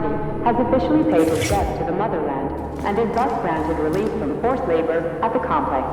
Party has officially paid his debt to the motherland and is thus granted relief from forced labor at the complex.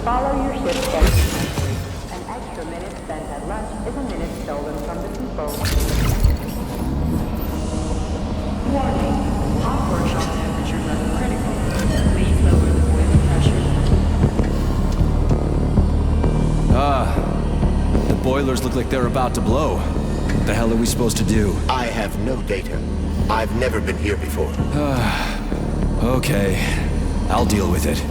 Follow your ship's destiny. An extra minute spent at lunch is a minute stolen from the people. Warning. Hot workshop temperatures are critical. Please lower the boiler pressure. The boilers look like they're about to blow. What the hell are we supposed to do? I have no data. I've never been here before. Okay. I'll deal with it.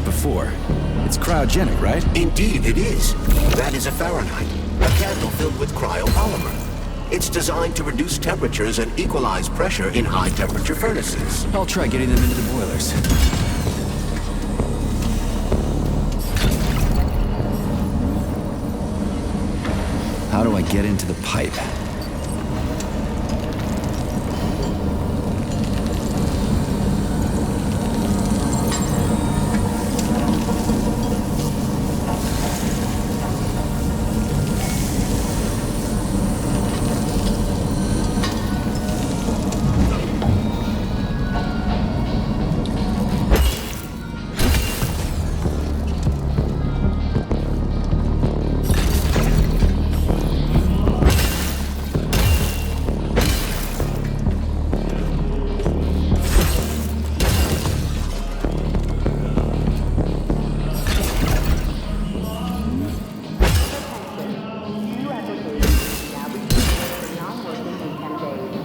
Before. It's cryogenic, right? Indeed it is. That is a Fahrenheit, a candle filled with cryopolymer. It's designed to reduce temperatures and equalize pressure in high-temperature furnaces. I'll try getting them into the boilers. How do I get into the pipe?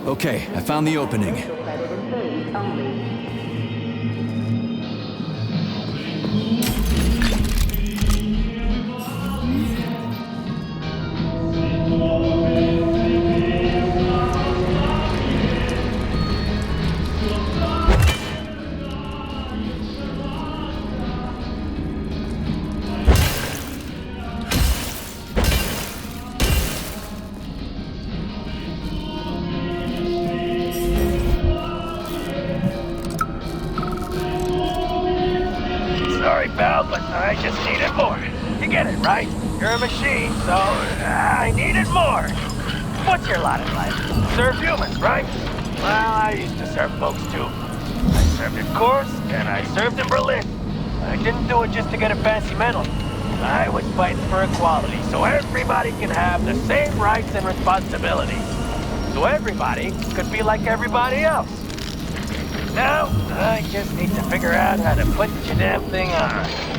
Okay, I found the opening. but I just needed more. You get it, right? You're a machine, so I needed more. What's your lot in life? Serve humans, right? Well, I used to serve folks too. I served in Kursk, and I served in Berlin. I didn't do it just to get a fancy medal. I was fighting for equality, so everybody can have the same rights and responsibilities. So everybody could be like everybody else. Now, I just need to figure out how to put your damn thing on.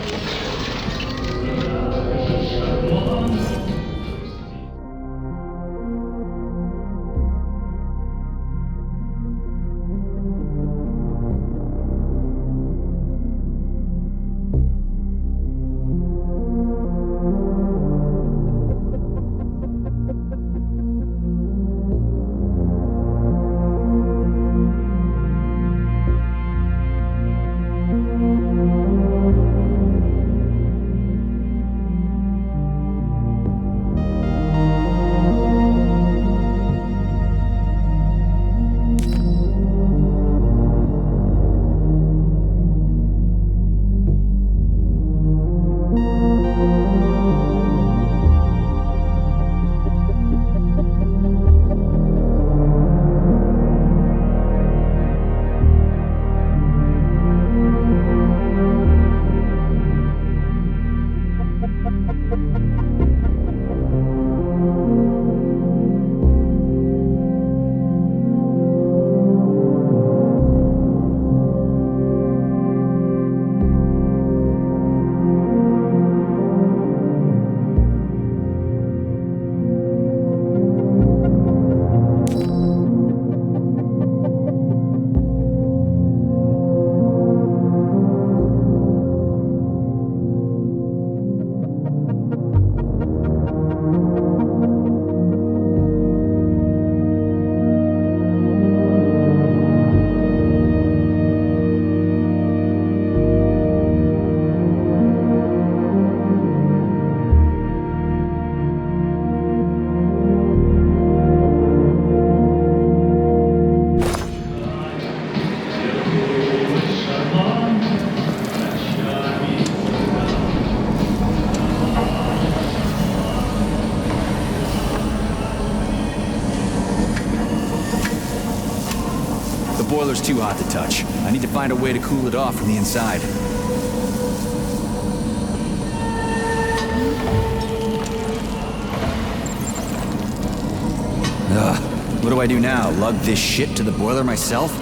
The boiler's too hot to touch. I need to find a way to cool it off from the inside. Ugh, what do I do now? Lug this shit to the boiler myself?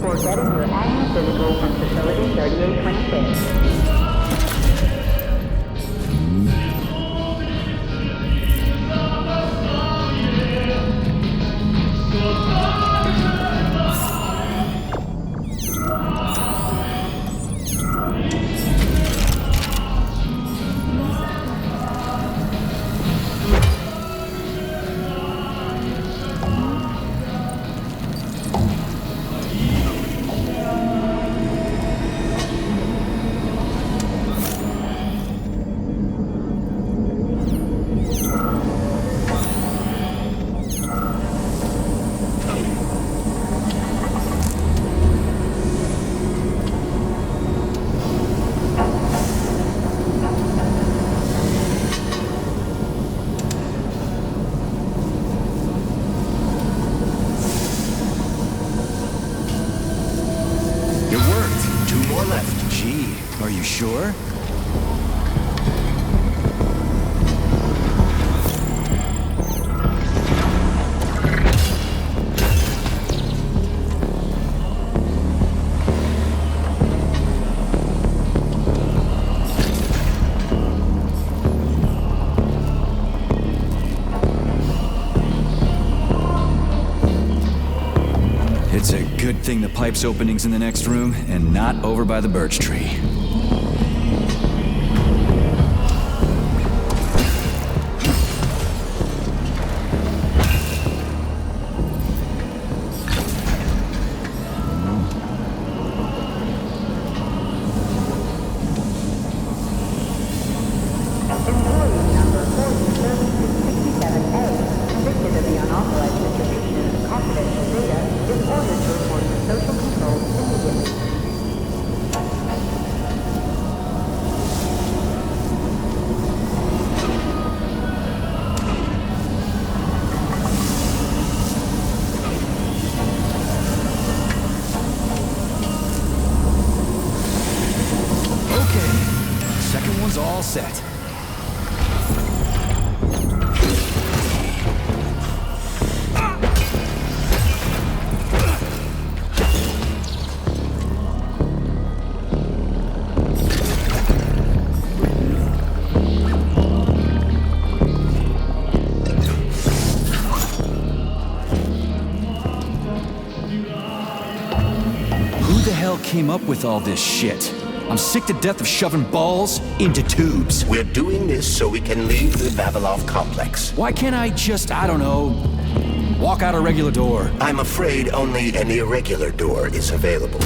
before getting your annual physical from Facility 3826. sure? It's a good thing the pipe's opening's in the next room and not over by the birch tree. Employee number 403667A, convicted of the unauthorized distribution of confidential data, is ordered to report to social control immediately. Okay, second one's all set. Who the hell came up with all this shit? I'm sick to death of shoving balls into tubes. We're doing this so we can leave the Vavilov complex. Why can't I just, I don't know, walk out a regular door? I'm afraid only an irregular door is available.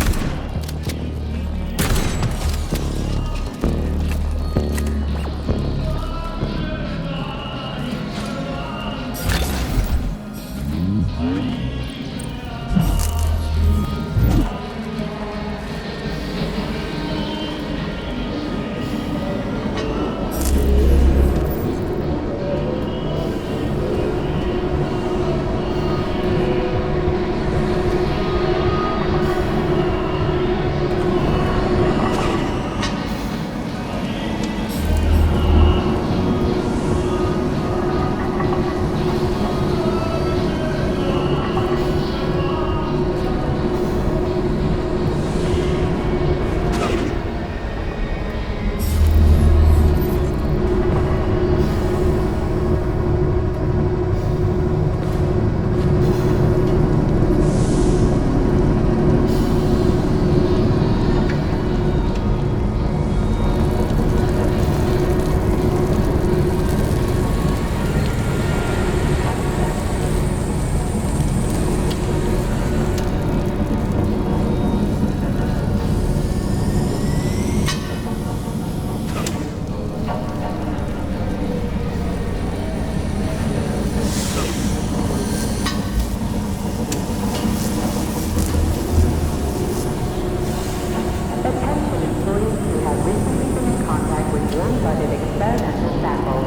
Attention employees who have recently been in contact with warm-blooded experimental samples.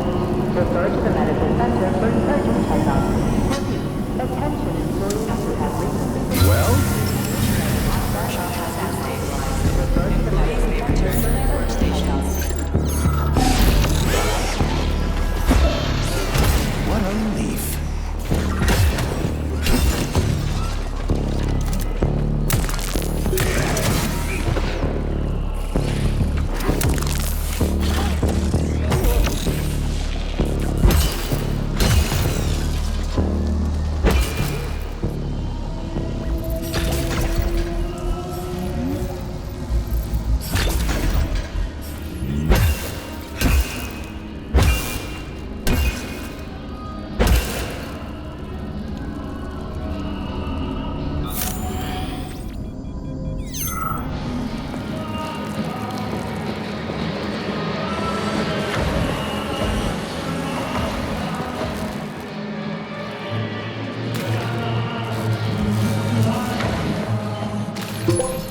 Refer to the medical center for an urgent checkup. Repeat. Attention employees who have recently been Well, refer to the medical center for an urgent checkup. what a relief.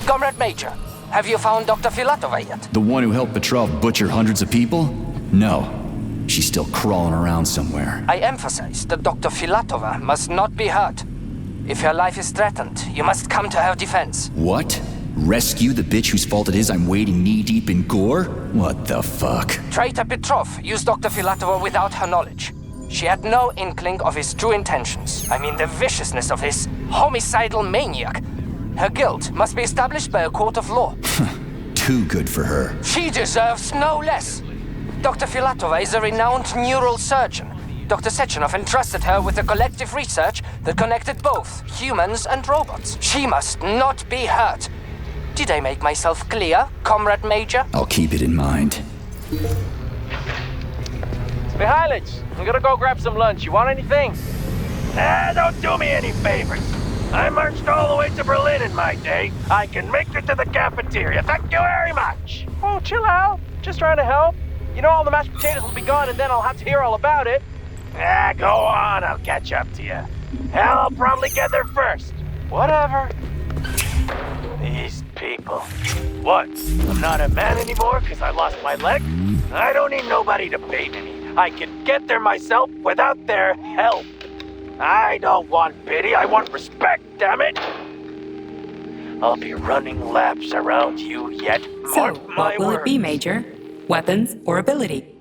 Comrade Major, have you found Dr. Filatova yet? The one who helped Petrov butcher hundreds of people? No. She's still crawling around somewhere. I emphasize that Dr. Filatova must not be hurt. If her life is threatened, you must come to her defense. What? Rescue the bitch whose fault it is I'm wading knee-deep in gore? What the fuck? Traitor Petrov used Dr. Filatova without her knowledge. She had no inkling of his true intentions. I mean, the viciousness of this homicidal maniac. Her guilt must be established by a court of law. Too good for her. She deserves no less. Dr. Filatova is a renowned neural surgeon. Dr. Sechenov entrusted her with a collective research that connected both humans and robots. She must not be hurt. Did I make myself clear, Comrade Major? I'll keep it in mind. Mihailych, I'm gonna go grab some lunch. You want anything? Don't do me any favors. I marched all the way to Berlin in my day. I can make it to the cafeteria. Thank you very much. Oh, chill out. Just trying to help. You know all the mashed potatoes will be gone and then I'll have to hear all about it. Go on. I'll catch up to you. Hell, I'll probably get there first. Whatever. These people. What? I'm not a man anymore because I lost my leg? I don't need nobody to baby me. I can get there myself without their help. I don't want pity, I want respect, damn it! I'll be running laps around you yet. So, Mark my what will it be, words. Major? Weapons or ability?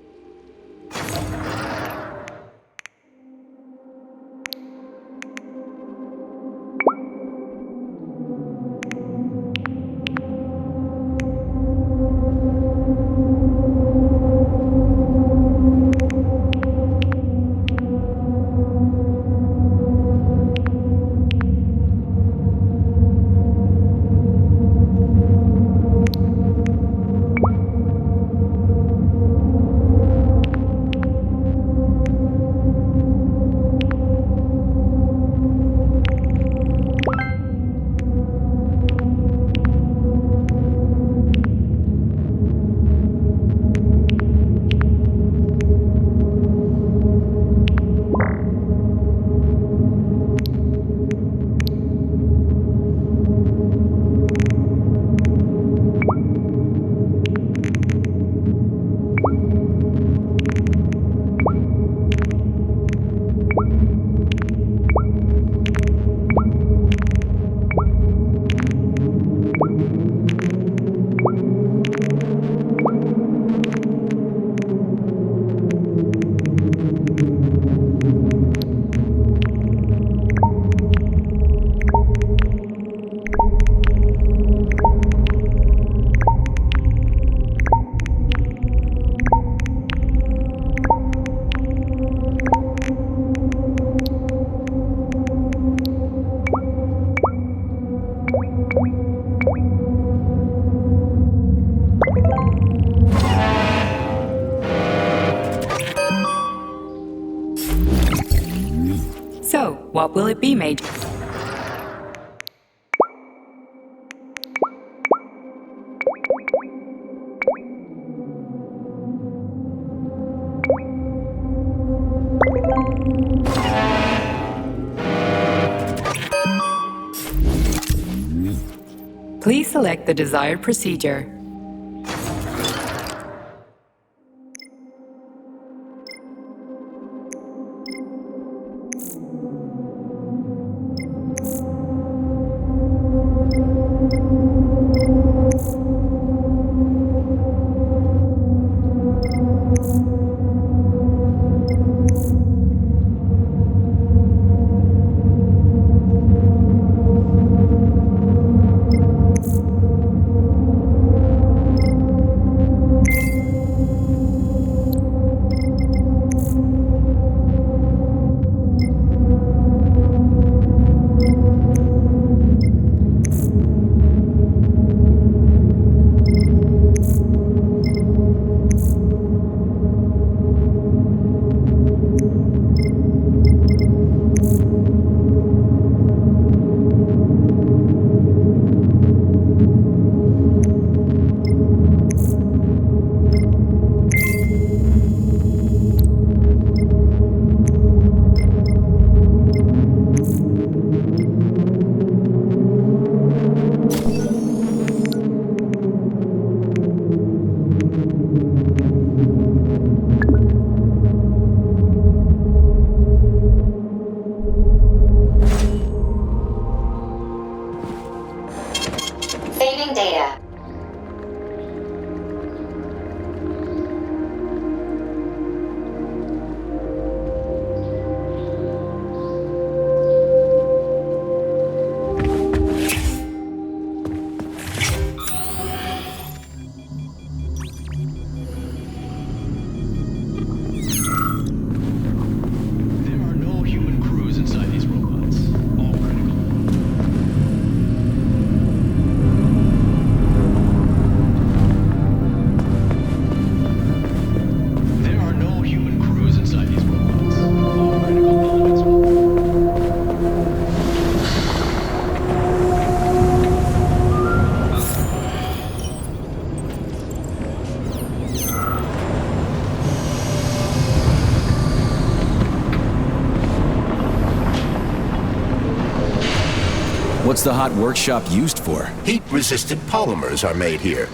So, what will it be, Major? Please select the desired procedure. What's the hot workshop used for? Heat-resistant polymers are made here.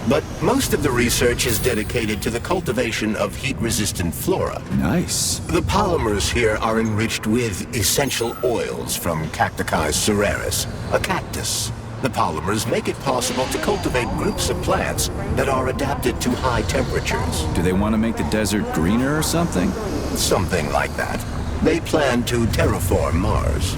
But most of the research is dedicated to the cultivation of heat-resistant flora. Nice. The polymers here are enriched with essential oils from Cacticus cereris, a cactus. The polymers make it possible to cultivate groups of plants that are adapted to high temperatures. Do they want to make the desert greener or something? Something like that. They plan to terraform Mars.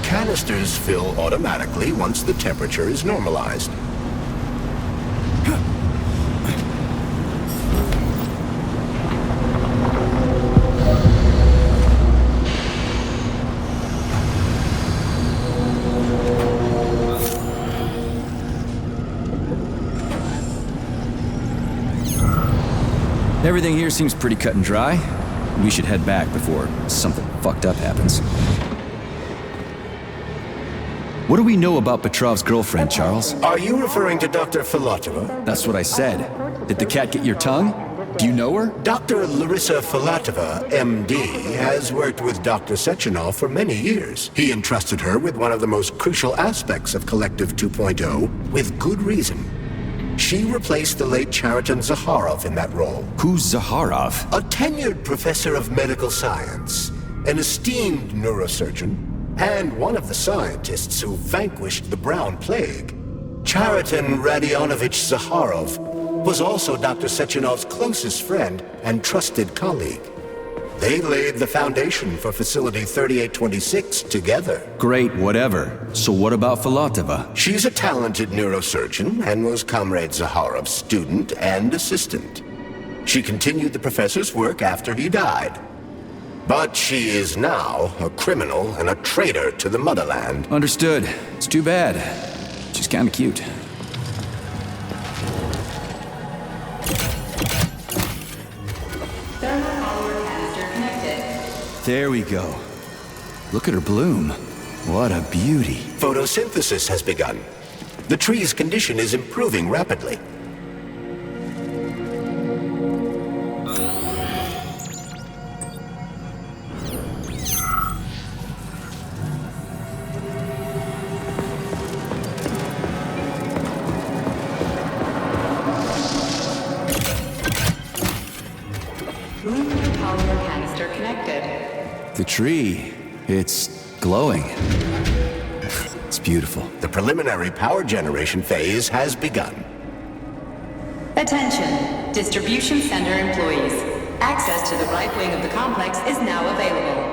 Canisters fill automatically once the temperature is normalized. Everything here seems pretty cut and dry. We should head back before something fucked up happens. What do we know about Petrov's girlfriend, Charles? Are you referring to Dr. Filatova? That's what I said. Did the cat get your tongue? Do you know her? Dr. Larissa Filatova, MD, has worked with Dr. Sechenov for many years. He entrusted her with one of the most crucial aspects of Collective 2.0, with good reason. She replaced the late Chariton Zakharov in that role. Who's Zakharov? A tenured professor of medical science, an esteemed neurosurgeon, and one of the scientists who vanquished the Brown Plague. Chariton Radionovich Zakharov was also Dr. Sechenov's closest friend and trusted colleague. They laid the foundation for Facility 3826 together. Great, whatever. So what about Filatova? She's a talented neurosurgeon and was Comrade Zakharov's student and assistant. She continued the professor's work after he died. But she is now a criminal and a traitor to the motherland. Understood. It's too bad. She's kinda cute. Thermal power canister connected. There we go. Look at her bloom. What a beauty. Photosynthesis has begun. The tree's condition is improving rapidly. Power canister connected. The tree, it's glowing. It's beautiful. The preliminary power generation phase has begun. Attention, distribution center employees. Access to the right wing of the complex is now available.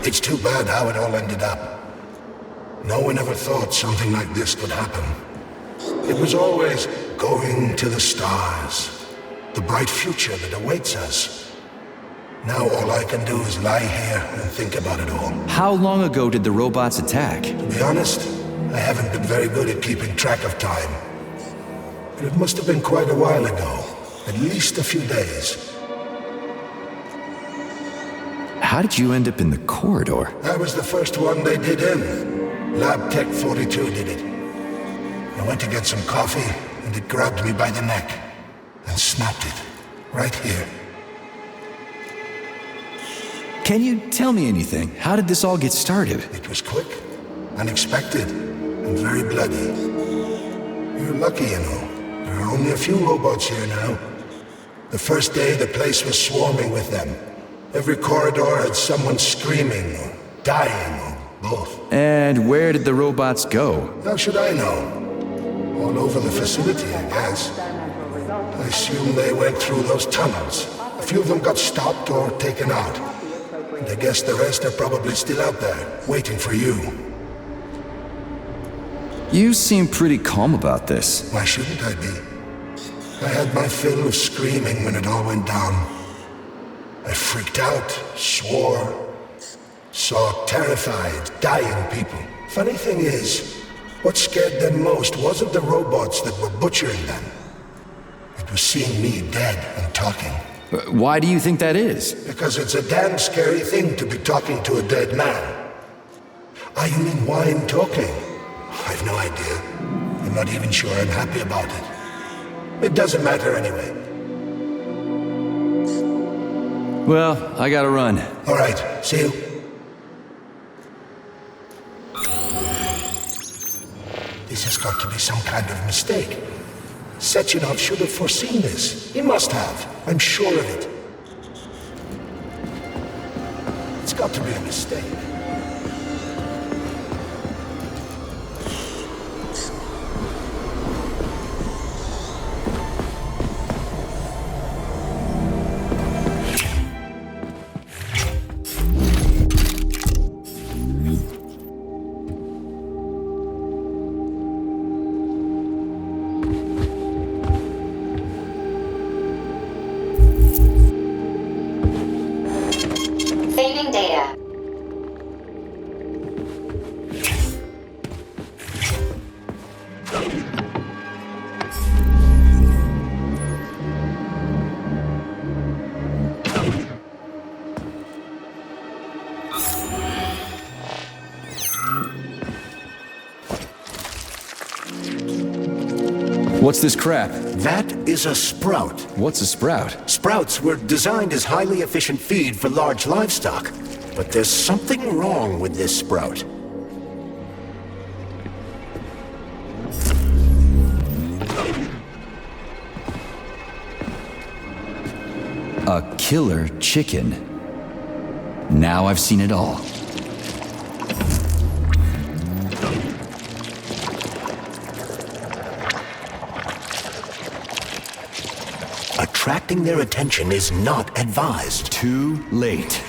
It's too bad how it all ended up. No one ever thought something like this could happen. It was always going to the stars, the bright future that awaits us. Now all I can do is lie here and think about it all. How long ago did the robots attack? To be honest, I haven't been very good at keeping track of time. But it must have been quite a while ago, at least a few days. How did you end up in the corridor? I was the first one they did in. Lab Tech 42 did it. I went to get some coffee, and it grabbed me by the neck and snapped it, right here. Can you tell me anything? How did this all get started? It was quick, unexpected, and very bloody. You're lucky, you know. There are only a few robots here now. The first day, the place was swarming with them. Every corridor had someone screaming, or dying, or both. And where did the robots go? How should I know? All over the facility, I guess. I assume they went through those tunnels. A few of them got stopped or taken out. And I guess the rest are probably still out there, waiting for you. You seem pretty calm about this. Why shouldn't I be? I had my fill of screaming when it all went down. I freaked out, swore, saw terrified, dying people. Funny thing is, what scared them most wasn't the robots that were butchering them. It was seeing me dead and talking. Why do you think that is? Because it's a damn scary thing to be talking to a dead man. Ah, you mean wine talking? I've no idea. I'm not even sure I'm happy about it. It doesn't matter anyway. Well, I gotta run. All right, see you. This has got to be some kind of mistake. Sechenov should have foreseen this. He must have. I'm sure of it. It's got to be a mistake. Saving data. What's this crap? That is a sprout. What's a sprout? Sprouts were designed as highly efficient feed for large livestock. But there's something wrong with this sprout. A killer chicken. Now I've seen it all. Attracting their attention is not advised. Too late.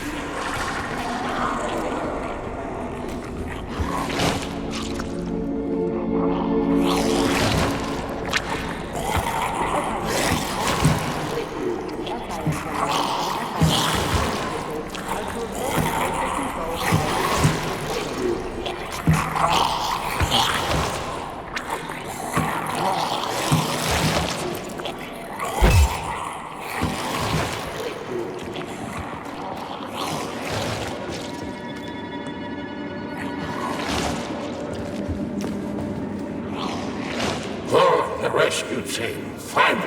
Rescue team, finally.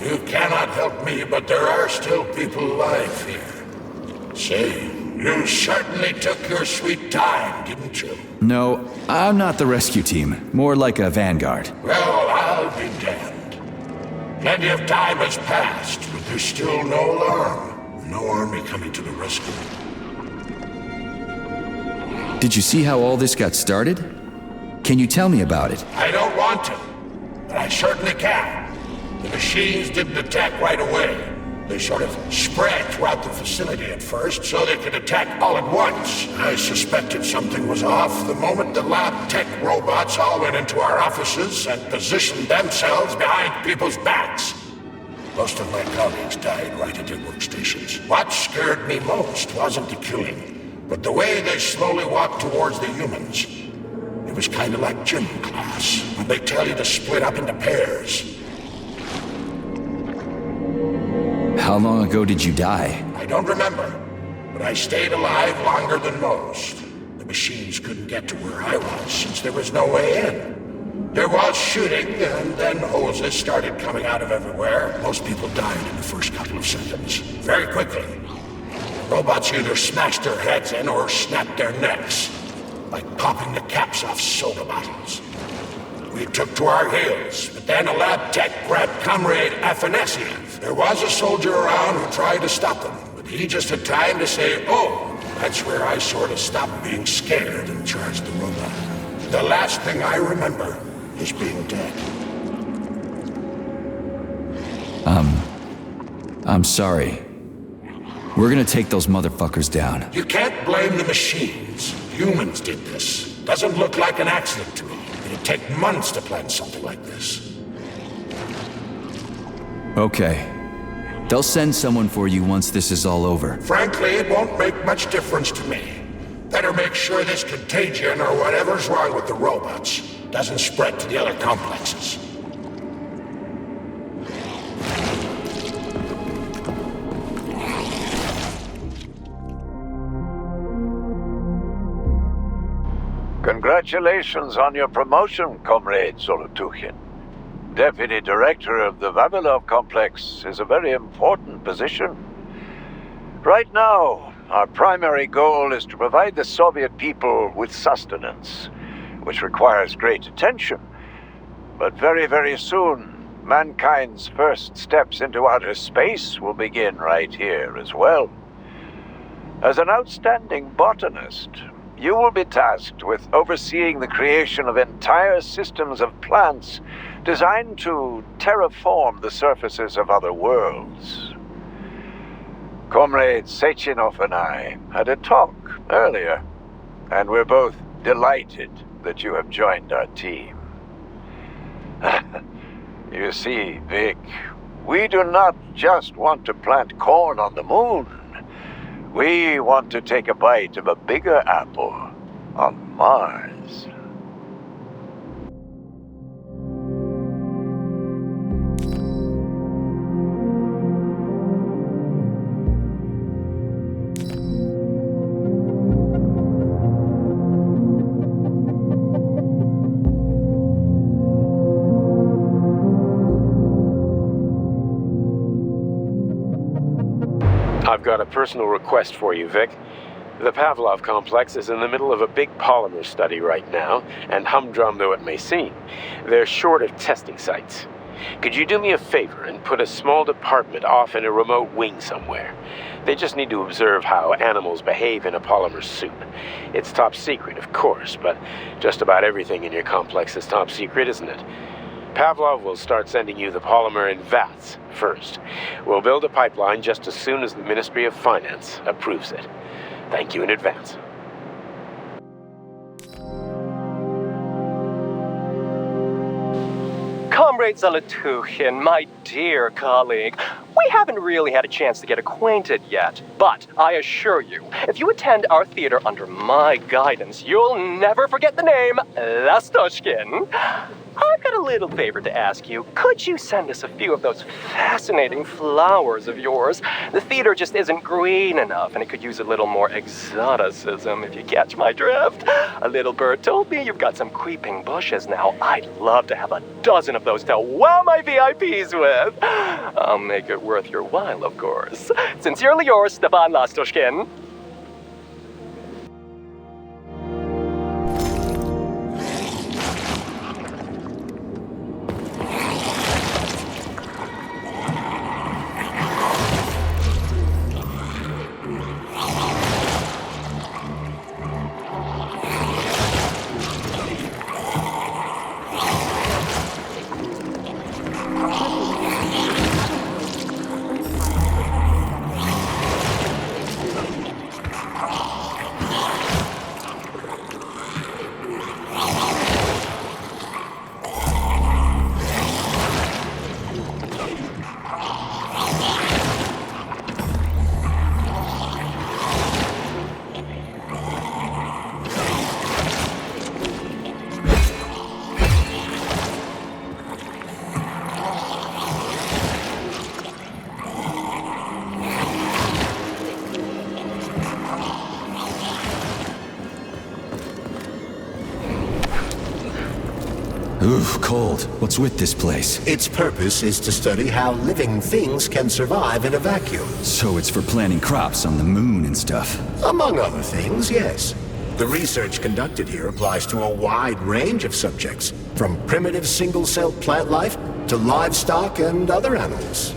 You cannot help me, but there are still people alive here. Say, you certainly took your sweet time, didn't you? No, I'm not the rescue team. More like a vanguard. Well, I'll be damned. Plenty of time has passed, but there's still no alarm. No army coming to the rescue. Did you see how all this got started? Can you tell me about it? I don't want to. But I certainly can. The machines didn't attack right away. They sort of spread throughout the facility at first so they could attack all at once. I suspected something was off the moment the lab tech robots all went into our offices and positioned themselves behind people's backs. Most of my colleagues died right at their workstations. What scared me most wasn't the killing, but the way they slowly walked towards the humans. It was kind of like gym class, when they tell you to split up into pairs. How long ago did you die? I don't remember, but I stayed alive longer than most. The machines couldn't get to where I was since there was no way in. There was shooting, and then hoses started coming out of everywhere. Most people died in the first couple of seconds. Very quickly. Robots either smashed their heads in or snapped their necks, like popping the caps off soda bottles. We took to our heels, but then a lab tech grabbed Comrade Afanasiev. There was a soldier around who tried to stop them, but he just had time to say, "Oh." That's where I sort of stopped being scared and charged the robot. The last thing I remember is being dead. I'm sorry. We're gonna take those motherfuckers down. You can't blame the machines. Humans did this. Doesn't look like an accident to me. It'd take months to plan something like this. Okay. They'll send someone for you once this is all over. Frankly, it won't make much difference to me. Better make sure this contagion or whatever's wrong with the robots doesn't spread to the other complexes. Congratulations on your promotion, Comrade Zolotukhin. Deputy Director of the Vavilov Complex is a very important position. Right now, our primary goal is to provide the Soviet people with sustenance, which requires great attention. But very, very soon, mankind's first steps into outer space will begin right here as well. As an outstanding botanist, you will be tasked with overseeing the creation of entire systems of plants designed to terraform the surfaces of other worlds. Comrade Sechenov and I had a talk earlier, and we're both delighted that you have joined our team. You see, Vic, we do not just want to plant corn on the moon. We want to take a bite of a bigger apple on Mars. I've got a personal request for you, Vic. The Pavlov complex is in the middle of a big polymer study right now, and humdrum though it may seem, they're short of testing sites. Could you do me a favor and put a small department off in a remote wing somewhere? They just need to observe how animals behave in a polymer suit. It's top secret, of course, but just about everything in your complex is top secret, isn't it? Pavlov will start sending you the polymer in vats first. We'll build a pipeline just as soon as the Ministry of Finance approves it. Thank you in advance. Comrade Zolotukhin, my dear colleague, we haven't really had a chance to get acquainted yet, but I assure you, if you attend our theater under my guidance, you'll never forget the name Lastoshkin. I've got a little favor to ask you. Could you send us a few of those fascinating flowers of yours? The theater just isn't green enough, and it could use a little more exoticism, if you catch my drift. A little bird told me you've got some creeping bushes now. I'd love to have a dozen of those to wow my VIPs with. I'll make it worth your while, of course. Sincerely yours, Stepan Lastoshkin. Oof, cold. What's with this place? Its purpose is to study how living things can survive in a vacuum. So it's for planting crops on the moon and stuff. Among other things, yes. The research conducted here applies to a wide range of subjects, from primitive single-cell plant life to livestock and other animals.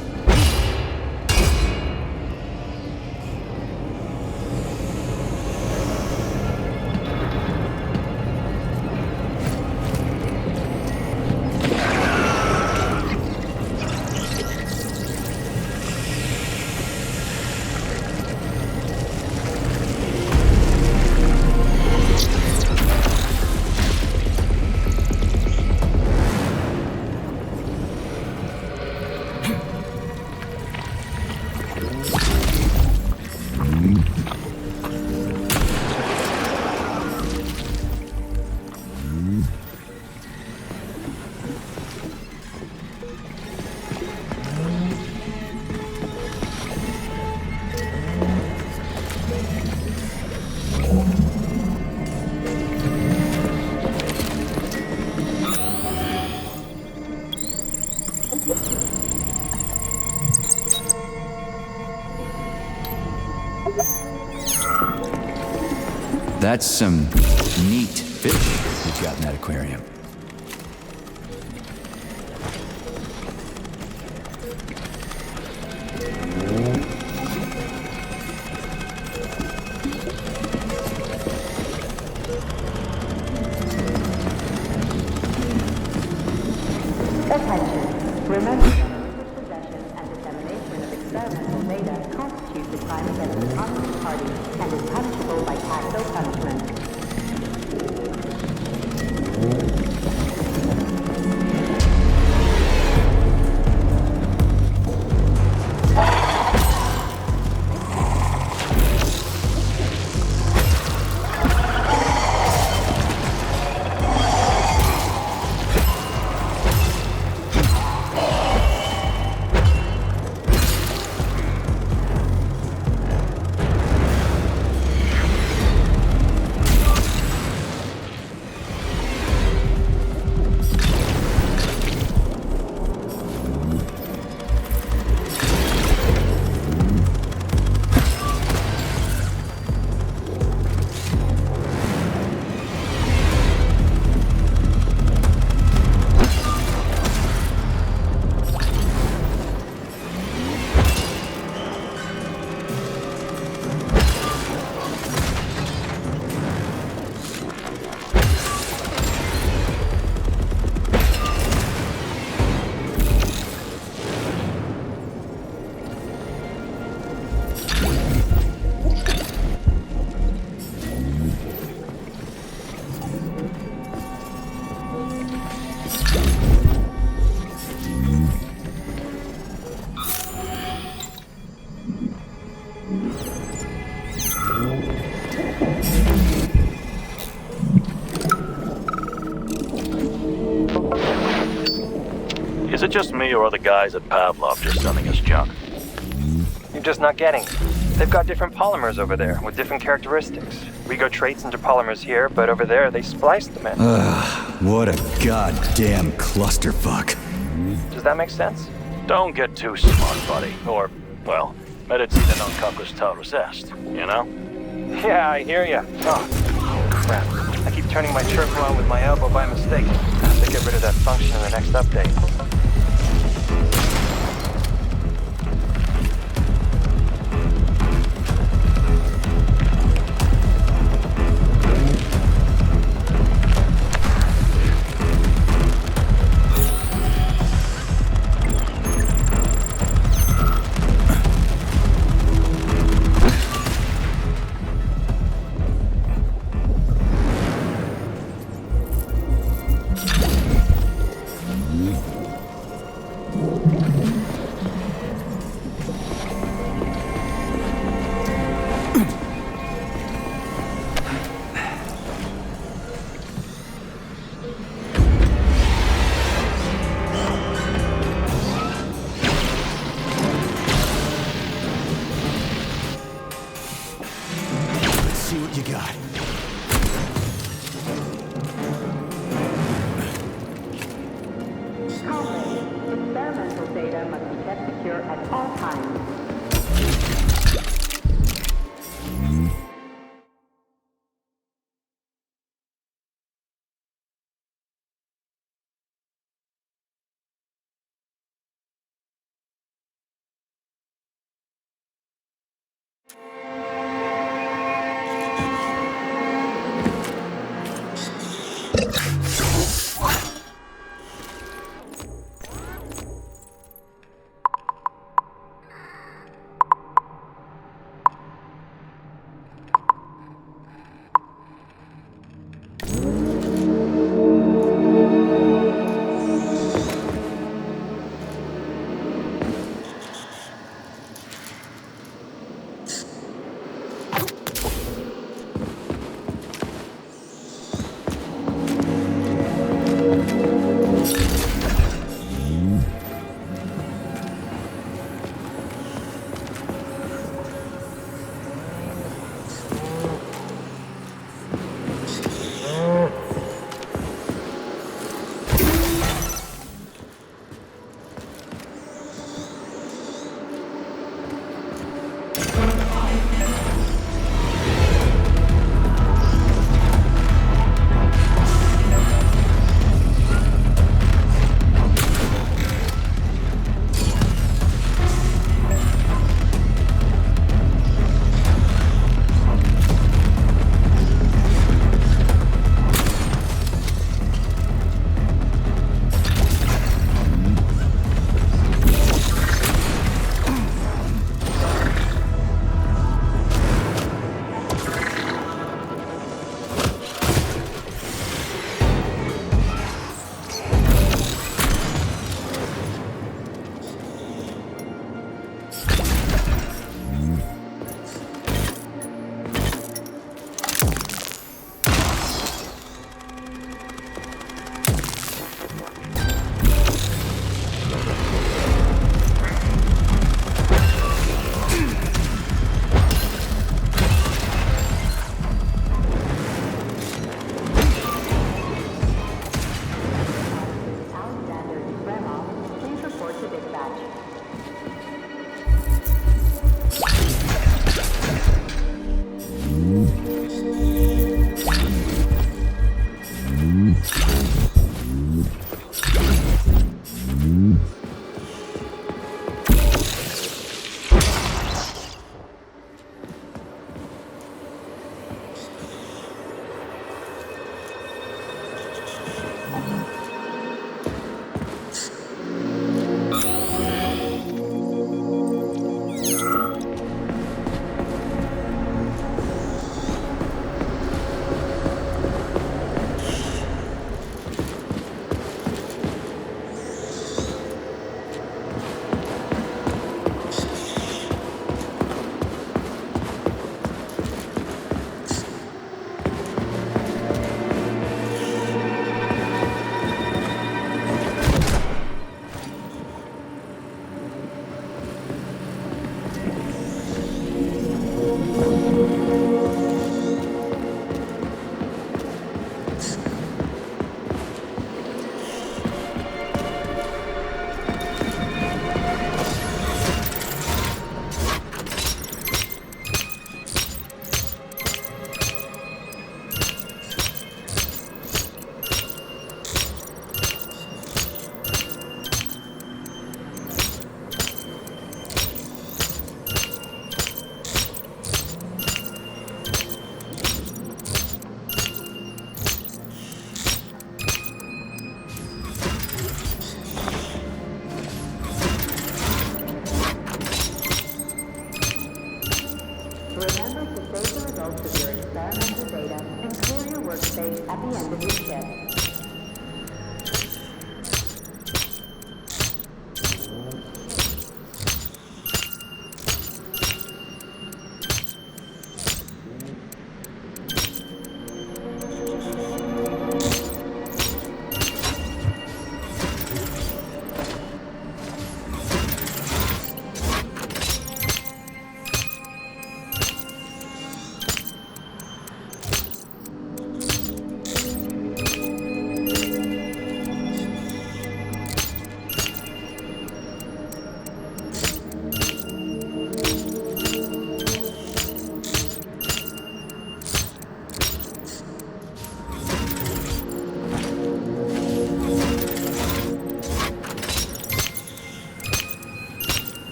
That's some neat fish you've got in that aquarium. Attention. Remember that possession and dissemination of experimental data constitutes a crime against the Communist Party and is punishable by capital punishment. Is it just me, or are the guys at Pavlov just sending us junk? You're just not getting it. They've got different polymers over there with different characteristics. We go traits into polymers here, but over there they splice them in. What a goddamn clusterfuck. Does that make sense? Don't get too smart, buddy. Or, well, medicina non capus taurus est, you know? Yeah, I hear ya. Oh, crap. I keep turning my chirp on with my elbow by mistake. I have to get rid of that function in the next update. secure at all times.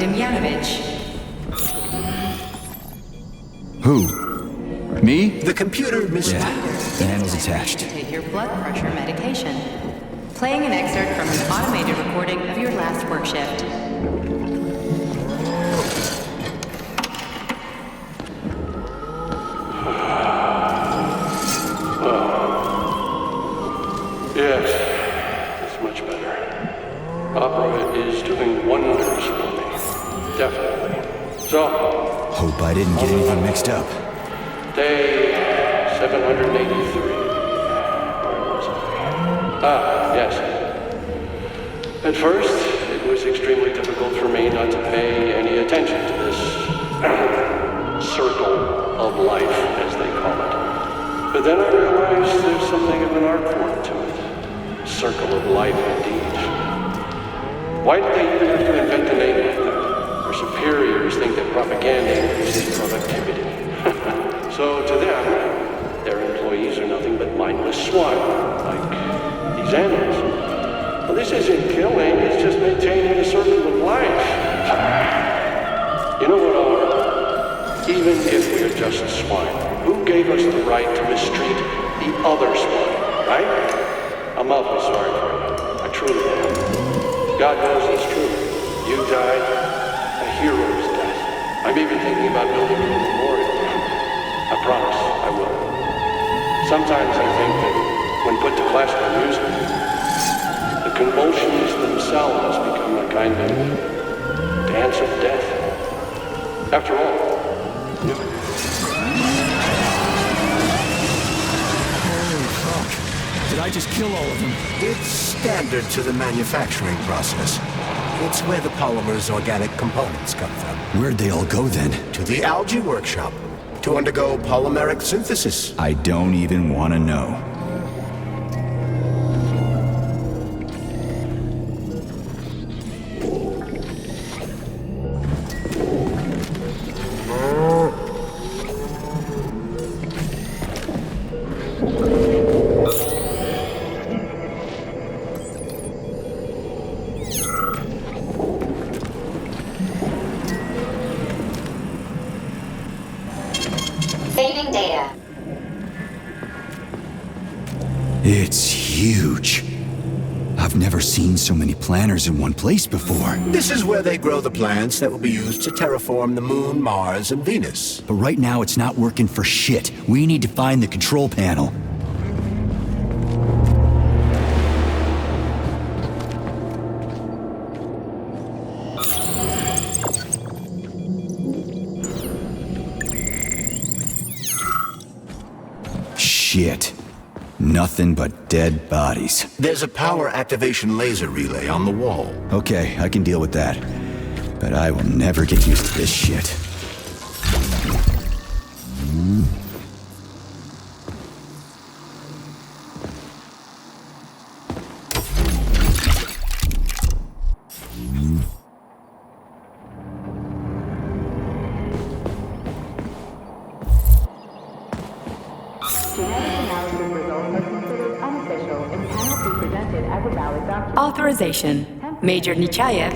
Demyanovich. Who? Me? The computer, Mr. Yeah, the handle's attached. Take your blood pressure medication. Playing an excerpt from an automated recording of your last work shift. Yes, it's much better. Opera is doing wonders for me. Definitely. So, Hope I didn't get anything mixed up. day 783. Where was I? Yes. At first, it was extremely difficult for me not to pay any attention to this circle of life, as they call it. But then I realized there's something of an art form to it. Circle of life, indeed. Why did they even have to invent a name like that? Our superiors think that propaganda increases productivity. So to them, their employees are nothing but mindless swine, like these animals. Well, this isn't killing, it's just maintaining a circle of life. You know what, Oliver? Even if we're just swine, who gave us the right to mistreat the other swine, right? I'm awfully sorry for you. I truly am. God knows it's true. You died a hero's death. I'm even thinking about building you a memorial. I promise I will. Sometimes I think that when put to classical music, the convulsions themselves become a kind of dance of death. After all, Holy fuck. Did I just kill all of them? It's standard to the manufacturing process. It's where the polymer's organic components come from. Where'd they all go then? To the algae workshop to undergo polymeric synthesis. I don't even want to know. Saving data. It's huge. I've never seen so many planters in one place before. This is where they grow the plants that will be used to terraform the Moon, Mars, and Venus. But right now it's not working for shit. We need to find the control panel. Shit. Nothing but dead bodies. There's a power activation laser relay on the wall. Okay, I can deal with that. But I will never get used to this shit. Authorization. Major Nechayev.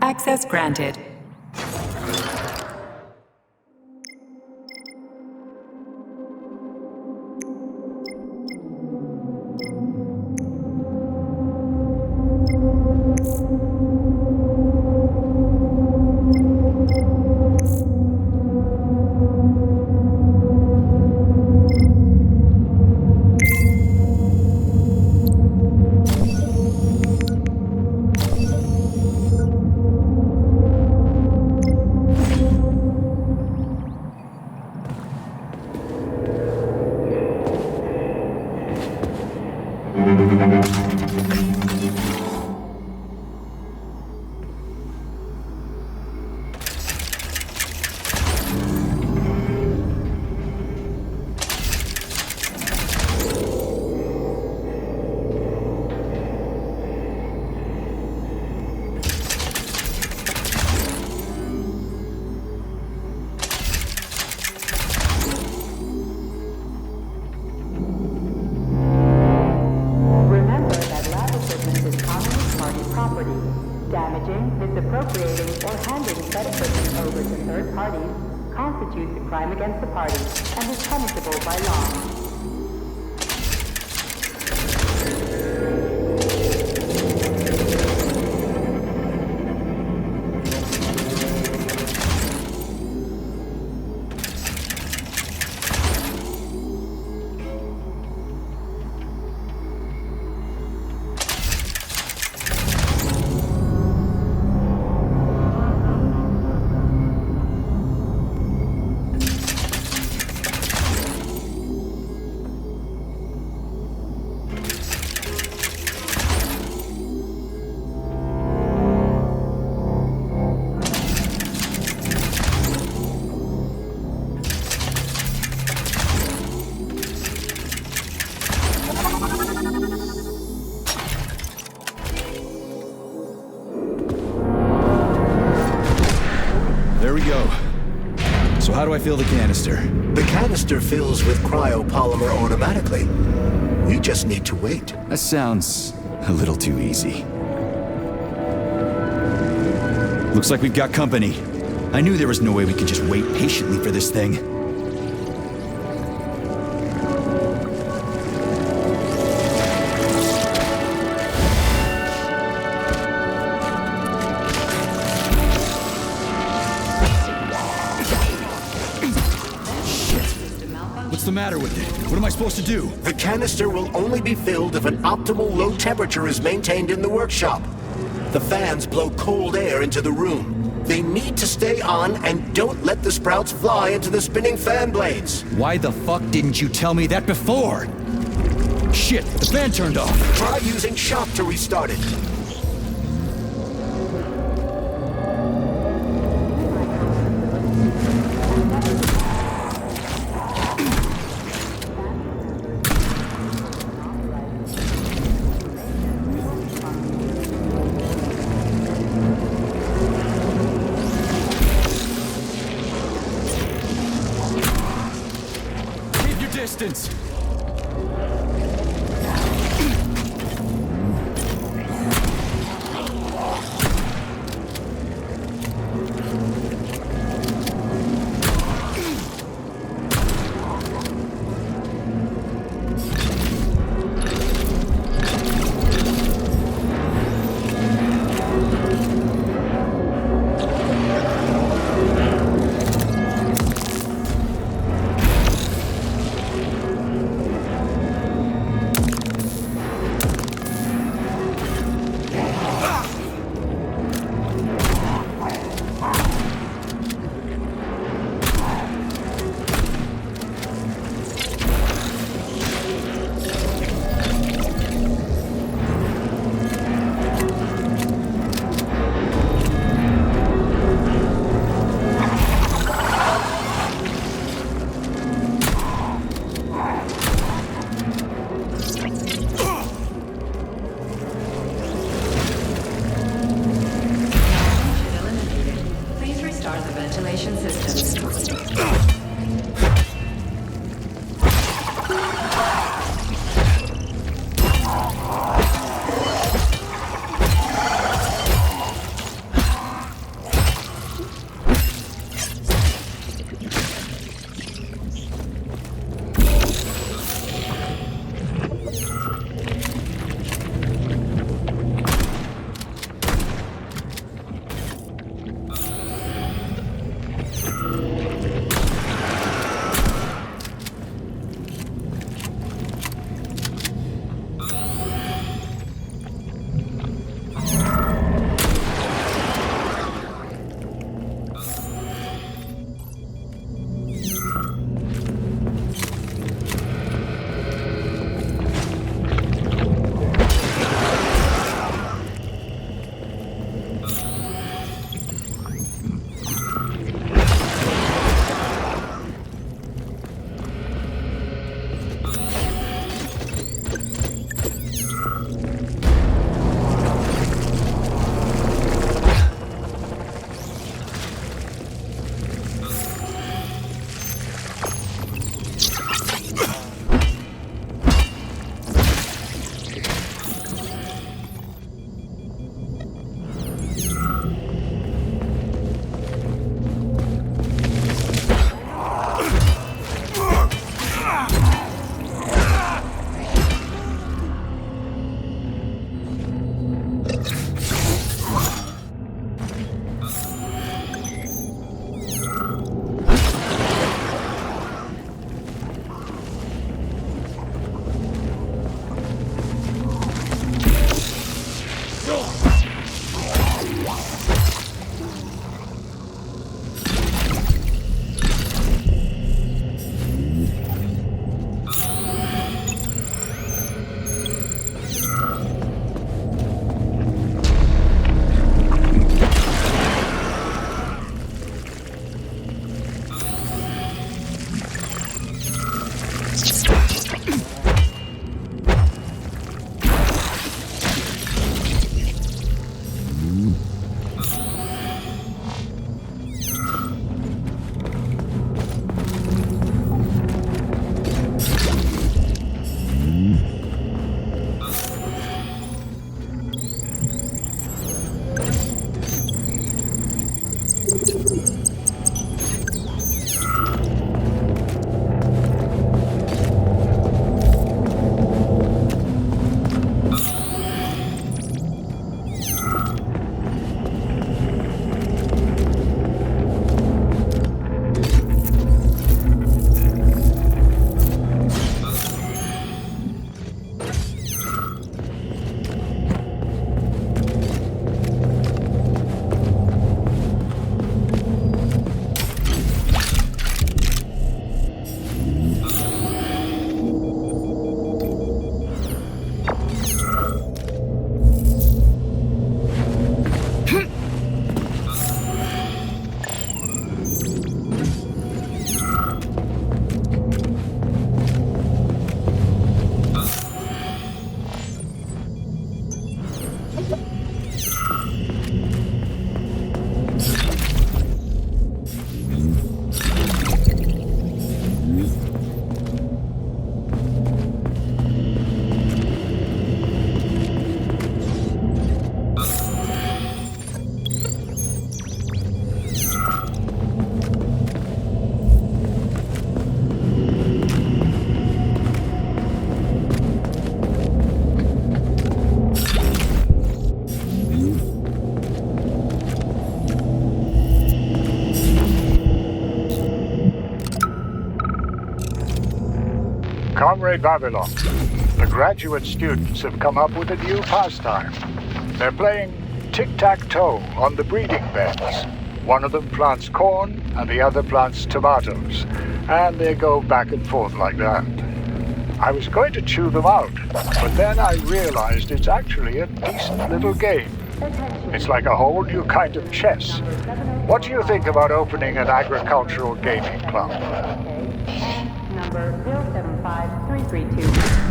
Access granted. Remember that lab equipment is communist party property. Damaging, misappropriating, or handing said equipment over to third parties constitutes a crime against the party and is punishable by law. There we go. So how do I fill the canister? The canister fills with cryopolymer automatically. We just need to wait. That sounds a little too easy. Looks like we've got company. I knew there was no way we could just wait patiently for this thing. What's the matter with it? What am I supposed to do? The canister will only be filled if an optimal low temperature is maintained in the workshop. The fans blow cold air into the room. They need to stay on, and don't let the sprouts fly into the spinning fan blades. Why the fuck didn't you tell me that before? Shit, the fan turned off. Try using shock to restart it. Distance. Comrade Babylon, the graduate students have come up with a new pastime. They're playing tic-tac-toe on the breeding beds. One of them plants corn and the other plants tomatoes, and they go back and forth like that. I was going to chew them out, but then I realized it's actually a decent little game. It's like a whole new kind of chess. What do you think about opening an agricultural gaming club? Number 075332.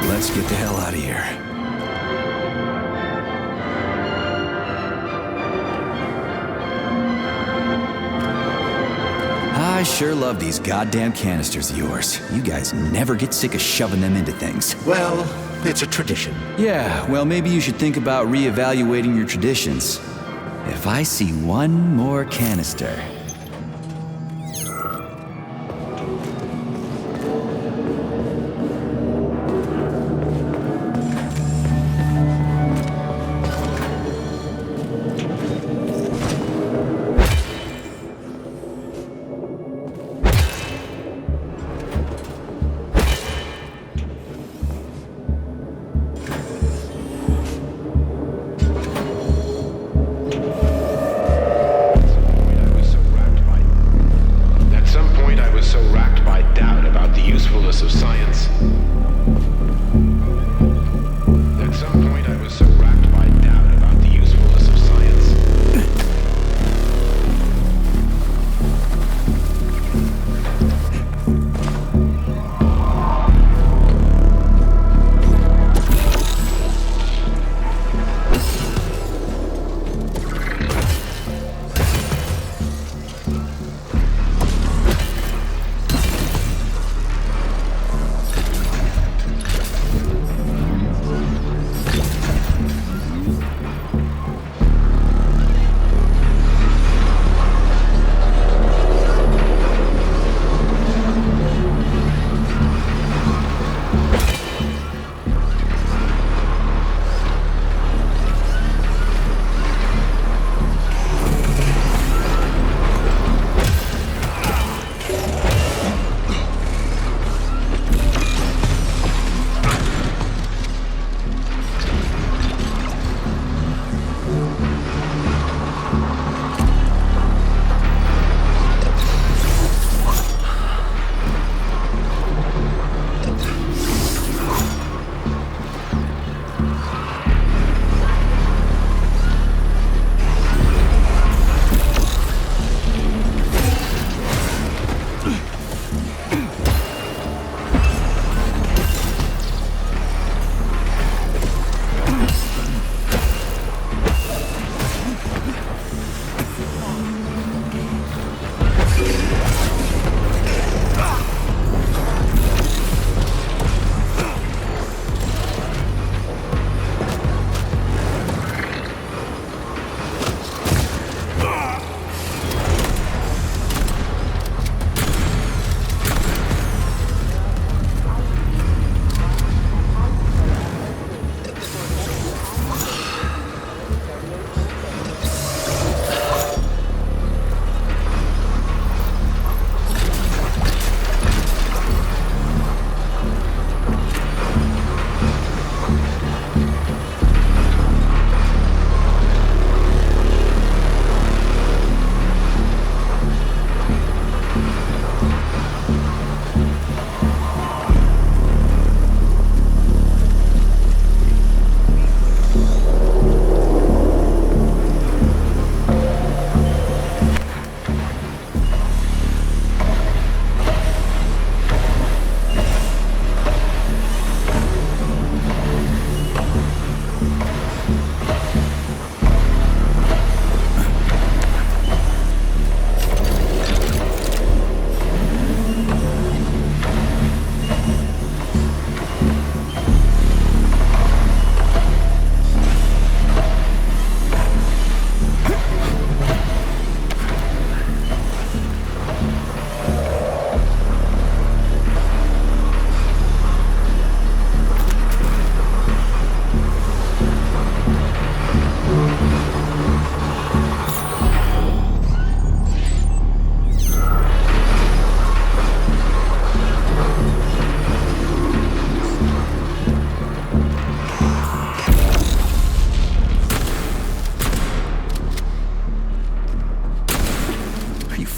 Let's get the hell out of here. I sure love these goddamn canisters of yours. You guys never get sick of shoving them into things. Well, it's a tradition. Yeah, well, maybe you should think about reevaluating your traditions. If I see one more canister...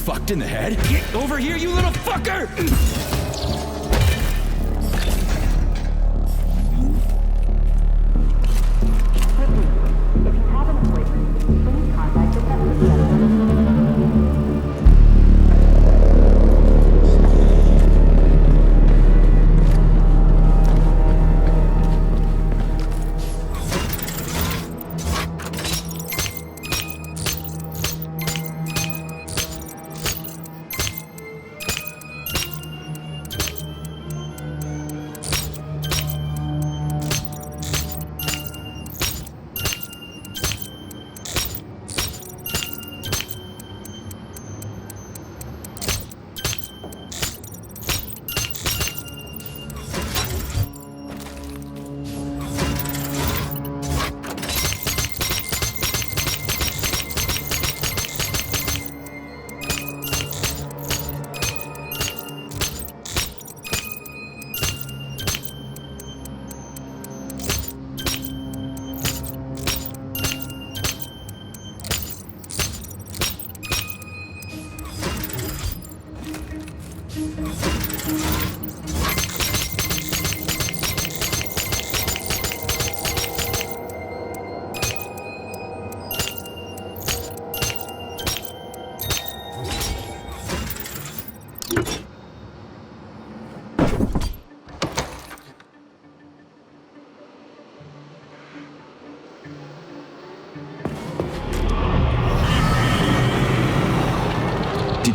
fucked in the head? Get over here, you little fucker!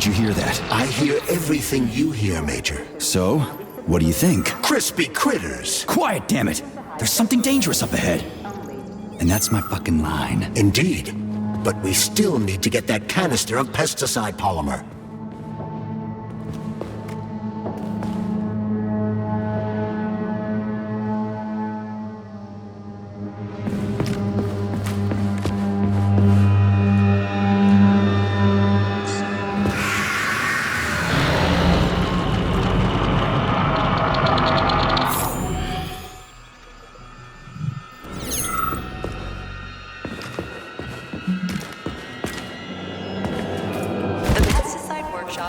Did you hear that? I hear everything you hear, Major. So, what do you think? Crispy critters. Quiet, damn it! There's something dangerous up ahead. And that's my fucking line. Indeed. But we still need to get that canister of pesticide polymer.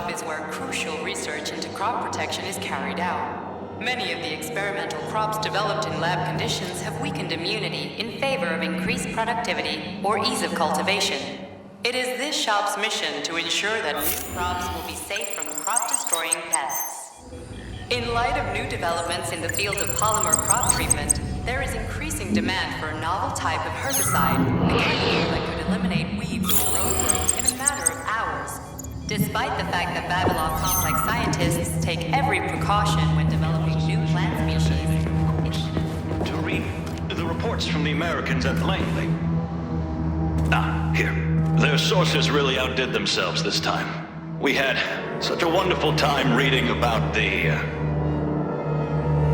Is where crucial research into crop protection is carried out. Many of the experimental crops developed in lab conditions have weakened immunity in favor of increased productivity or ease of cultivation. It is this shop's mission to ensure that new crops will be safe from crop-destroying pests. In light of new developments in the field of polymer crop treatment, there is increasing demand for a novel type of herbicide, a chemical that could eliminate weeds or row growth in a matter of hours. Despite the fact that Babylon Complex scientists take every precaution when developing new plant species. To read the reports from the Americans at Langley. Here. Their sources really outdid themselves this time. We had such a wonderful time reading about the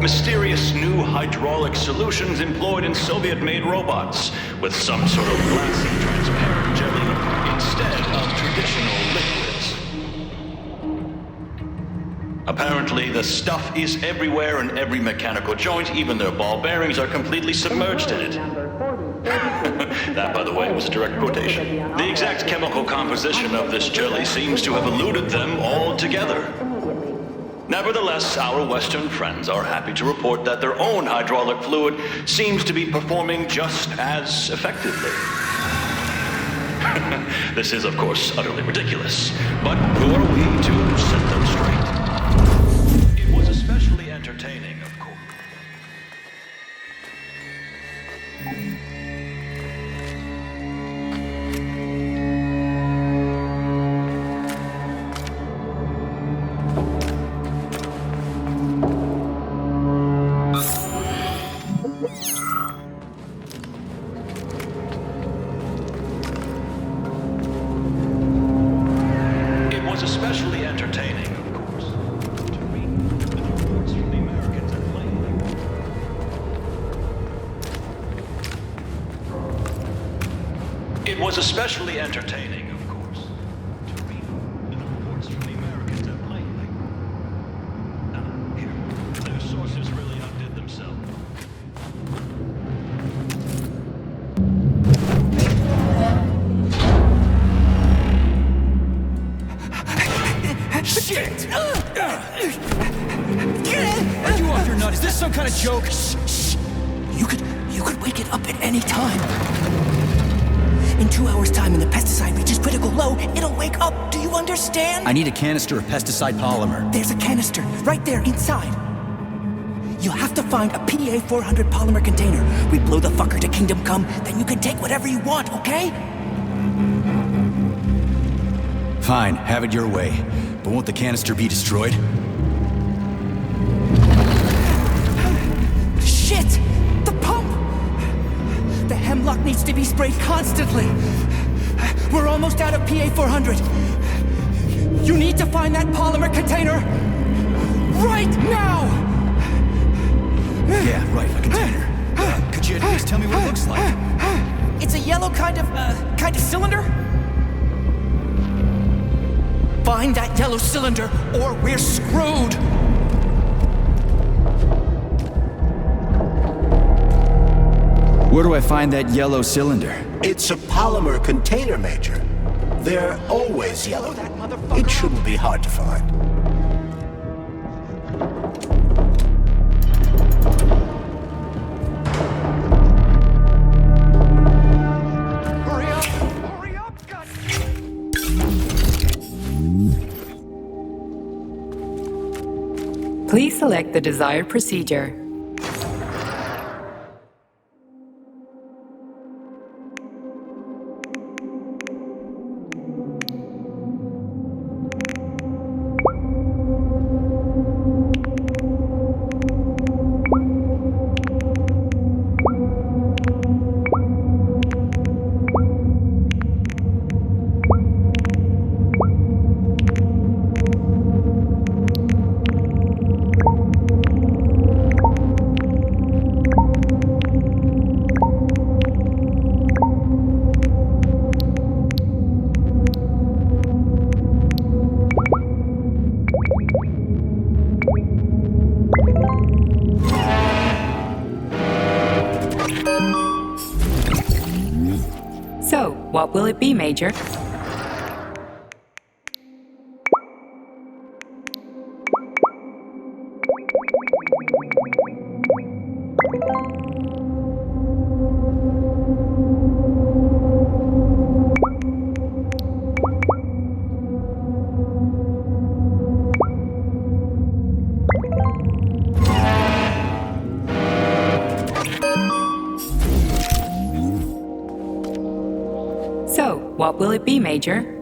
mysterious new hydraulic solutions employed in Soviet-made robots with some sort of glassy, transparent jelly instead of traditional liquids. Apparently, the stuff is everywhere in every mechanical joint, even their ball bearings are completely submerged in it. That, by the way, was a direct quotation. The exact chemical composition of this jelly seems to have eluded them altogether. Nevertheless, our Western friends are happy to report that their own hydraulic fluid seems to be performing just as effectively. This is, of course, utterly ridiculous, but who are we to set them straight? It was especially entertaining, of course. It was especially entertaining, of course, to read the reports from the Americans at Langley. Here, their sources really outdid themselves. Shit! Are you off your nut? Is this some kind of joke? Shh. You could wake it up at any time. In 2 hours' time, when the pesticide reaches critical low, it'll wake up. Do you understand? I need a canister of pesticide polymer. There's a canister right there inside. You'll have to find a PA-400 polymer container. We blow the fucker to kingdom come, then you can take whatever you want, okay? Fine, have it your way. But won't the canister be destroyed? Shit! The pump! The hemlock needs to be sprayed constantly. We're almost out of PA-400. You need to find that polymer container right now! Yeah, right, a container. Could you at least tell me what it looks like? It's a yellow kind of cylinder? Find that yellow cylinder, or we're screwed! Where do I find that yellow cylinder? It's a polymer container, Major. They're always yellow. It shouldn't be hard to find. Hurry up, Please select the desired procedure. what will it be, Major? So, what will it be, Major?